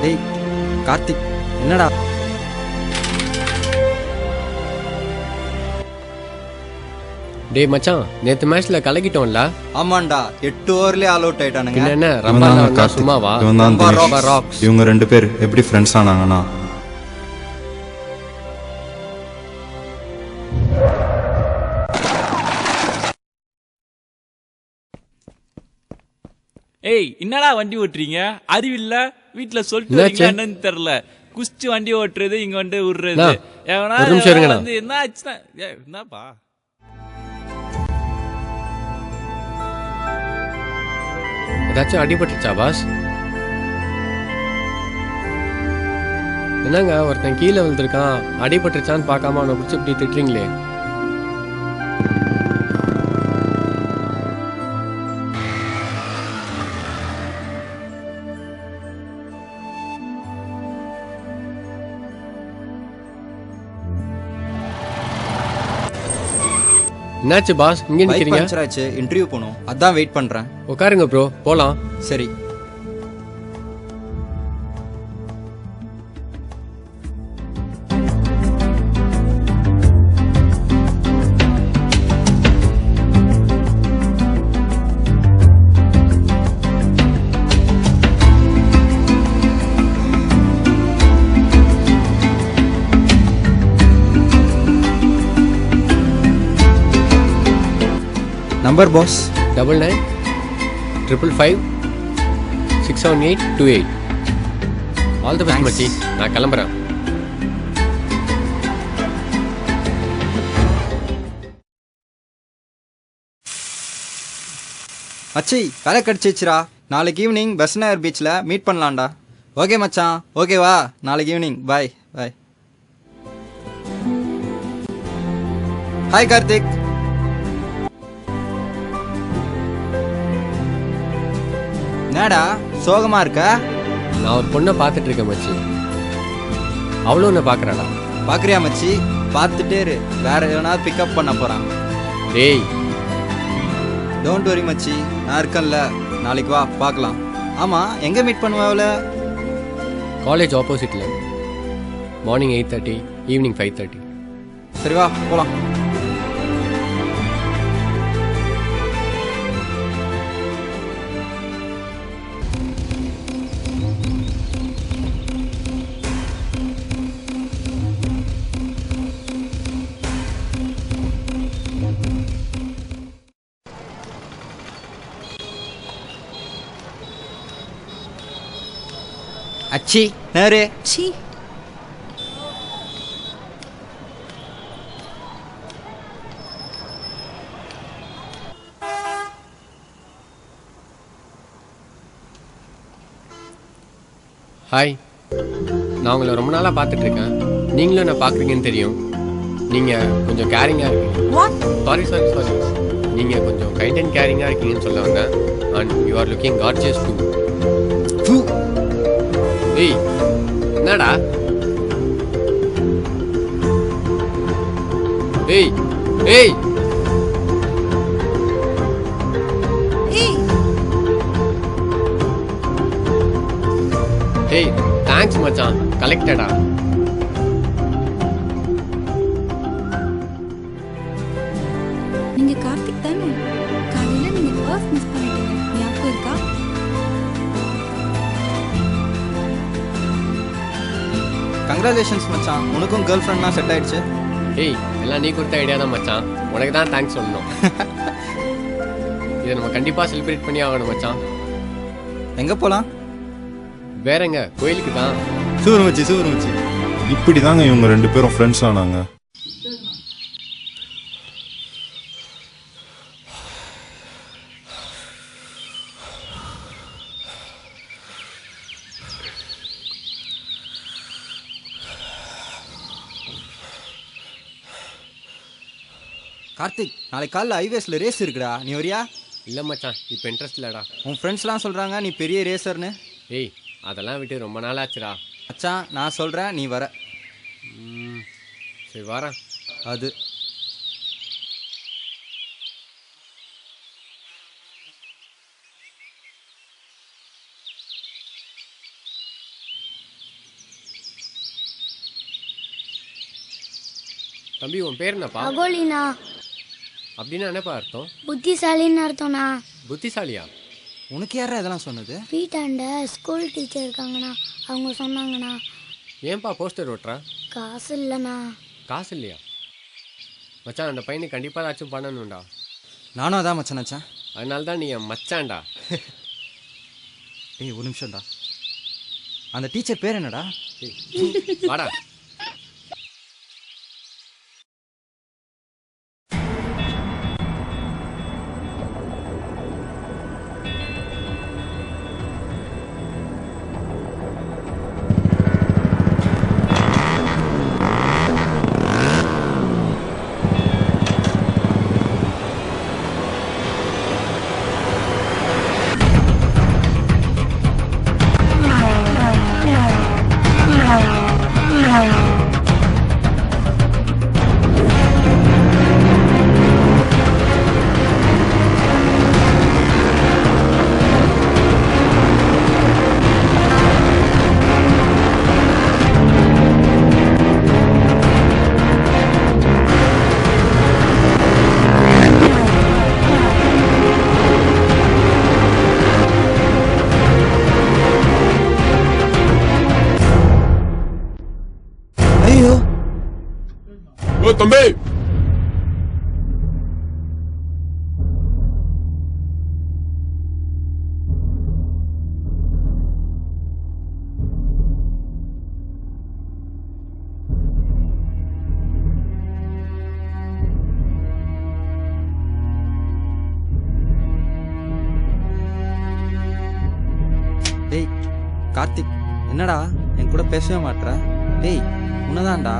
டேய் கார்த்திக், என்னடா? டேய் மச்சான், நேத்து மேட்ச்ல கலக்கிட்டோம்ல. ஆமாண்டா, 8 ஓவர்லயே ஆல் அவுட் ஆயிட்டானுங்க. என்ன ரம்பால சும்மாவா? இவங்க 2 பேர் எப்படி ஃப்ரெண்ட்ஸ் ஆனாங்கன்னா, ஏய் என்னடா வண்டி ஓட்டுறீங்க? அறிவில்ல? வீட்டுல சொல்லிட்டு என்னன்னு தெரியல. குஸ்தி வண்டி ஓட்டுறது, இங்க வந்து விடுறது. வந்து என்ன ஆச்சுன்னா என்னப்பா? ஏதாச்சும் அடிபட்டுச்சா பாஸ்? என்னங்க ஒருத்தன் கீழே விழுந்திருக்கான், அடிபட்டுச்சான்னு பார்க்காம அவனை பிடிச்சி இப்படி திட்டுறீங்களே. என்னாச்சு பாஸ், இங்க நிக்கிறீங்க? பஞ்சர் ஆச்சு, இன்டர்வியூ போணும், அதான் வெயிட் பண்றேன். உட்காருங்க ப்ரோ, போலாம். சரி. Number pass 9955567828. All the best மச்சி, நான் கிளம்புறேன். மச்சி, வேலை கிடைச்சிச்சுரா. நாளைக்கு ஈவினிங் பெசநகர் பீச்சில் மீட் பண்ணலாம்டா. ஓகே மச்சான், ஓகேவா? நாளைக்கு ஈவினிங் பாய் பாய். ஹாய் கார்த்திக். என்னடா சோகமா இருக்க? நான் ஒரு பொண்ணை பார்த்துட்டு இருக்கேன் மச்சி. அவ்வளோ உன்னை பார்க்குறாடா. பார்க்குறியா மச்சி? பார்த்துட்டே இரு, வேற எவனாவது பிக்கப் பண்ண போகிறான். டேய் டோன்ட் வரி மச்சி, நான் இருக்கேன்ல. நாளைக்கு வா பார்க்கலாம். ஆமாம், எங்கே மீட் பண்ணுவாவில்? காலேஜ் ஆப்போசிட்டில். Morning 8:30, evening 5:30. சரி வா போகலாம். அச்சி நேரே சி. ஹாய், நான் உங்களை ரொம்ப நாளாக பார்த்துட்டு இருக்கேன். நீங்களும் என்ன பார்க்குறீங்கன்னு தெரியும். நீங்கள் கொஞ்சம் கேரிங்காக இருக்கீங்க. சாரி, நீங்கள் கொஞ்சம் கைண்ட் அண்ட் கேரிங்காக இருக்கீங்கன்னு சொல்ல வந்தேன். And you are looking gorgeous too. ஏய் என்னடா? ஏய் ஏய் ஏய் தேங்க்ஸ் மச்சான், கலெக்டடா. நீங்க கார்த்திக் தானே? காலையில நீங்க பர்ஸ் மிஸ் பண்ணிட்டீங்க, ஞாபகம் இருக்கா? கங்க்ராச்சுலேஷன்ஸ் மச்சான், உனக்கும் கேர்ள் ஃப்ரெண்ட்லாம் செட் ஆயிடுச்சு. ஏய் எல்லாம் நீ கொடுத்த ஐடியா தான் மச்சான், உனக்கு தான் தேங்க்ஸ் சொல்லணும். இதை நம்ம கண்டிப்பாக செலிப்ரேட் பண்ணி ஆகணும் மச்சான். எங்கே போகலாம்? வேறங்க, கோயிலுக்கு தான். சூப்பர் மச்சி, சூப்பர் மச்சி. இப்படி தாங்க இவங்க 2 பேரும் ஃப்ரெண்ட்ஸ் ஆனாங்க. கார்த்திக், நாளைக்கு காலைல ஹைவேஸில் ரேஸ் இருக்குடா, நீ வரியா? இல்லை மச்சான், இப்போ இன்ட்ரெஸ்ட் இல்லைடா. உன் ஃப்ரெண்ட்ஸ்லாம் சொல்கிறாங்க நீ பெரிய ரேசர்னு. ஏய் அதெல்லாம் விட்டு ரொம்ப நாள் ஆச்சுடா. மச்சான் நான் சொல்கிறேன், நீ வர. சரி வரேன். அது தம்பி உன் பேர் என்னப்பா? அகோலினா. அப்படின்னா என்னப்பா அர்த்தம்? புத்திசாலின்னு அர்த்தம்ண்ணா. புத்திசாலியா? உனக்கு யாரா இதெல்லாம் சொன்னது? வீட்டாண்ட ஸ்கூல் டீச்சர் இருக்காங்கண்ணா, அவங்க சொன்னாங்கண்ணா. ஏன்பா போஸ்டர் ஓட்டுற? காசு இல்லைண்ணா. காசு இல்லையா? மச்சான் அந்த பையனுக்கு கண்டிப்பாக ஏதாச்சும் பண்ணணும்டா. நானும் அதான் மச்சான் நினச்சேன். அதனால தான் நீ என் மச்சான்டா. டேய் ஒரு நிமிஷம்டா, அந்த டீச்சர் பேர் என்னடா? வாடா. ஐயோ தம்பி, டேய் கார்த்திக், என்னடா என் கூட பேசவே மாட்ற? டேய் உன்னதான்டா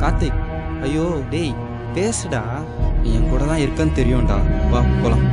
கார்த்திக். ஐயோ டேய் பேசுடா, நீ என் கூட தான் இருக்கன்னு தெரியும்டா. வா போலாம்.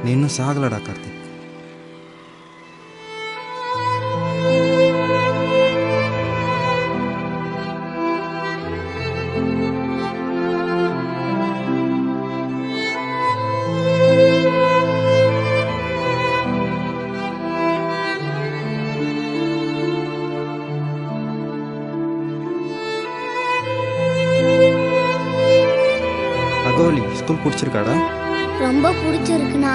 நீ இன்னும் சாகலடா கார்த்திக். அகோலி ஸ்கூல் பிடிச்சிருக்காடா? ரொம்ப பிடிச்சிருக்குண்ணா.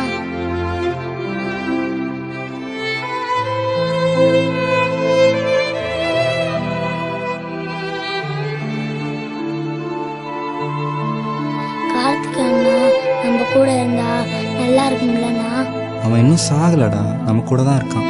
கார்த்திக் அண்ணா நம்ம கூட இருந்தா நல்லா இருக்கும்லண்ணா. அவன் இன்னும் சாகலடா, நம்ம கூட தான் இருக்கான்.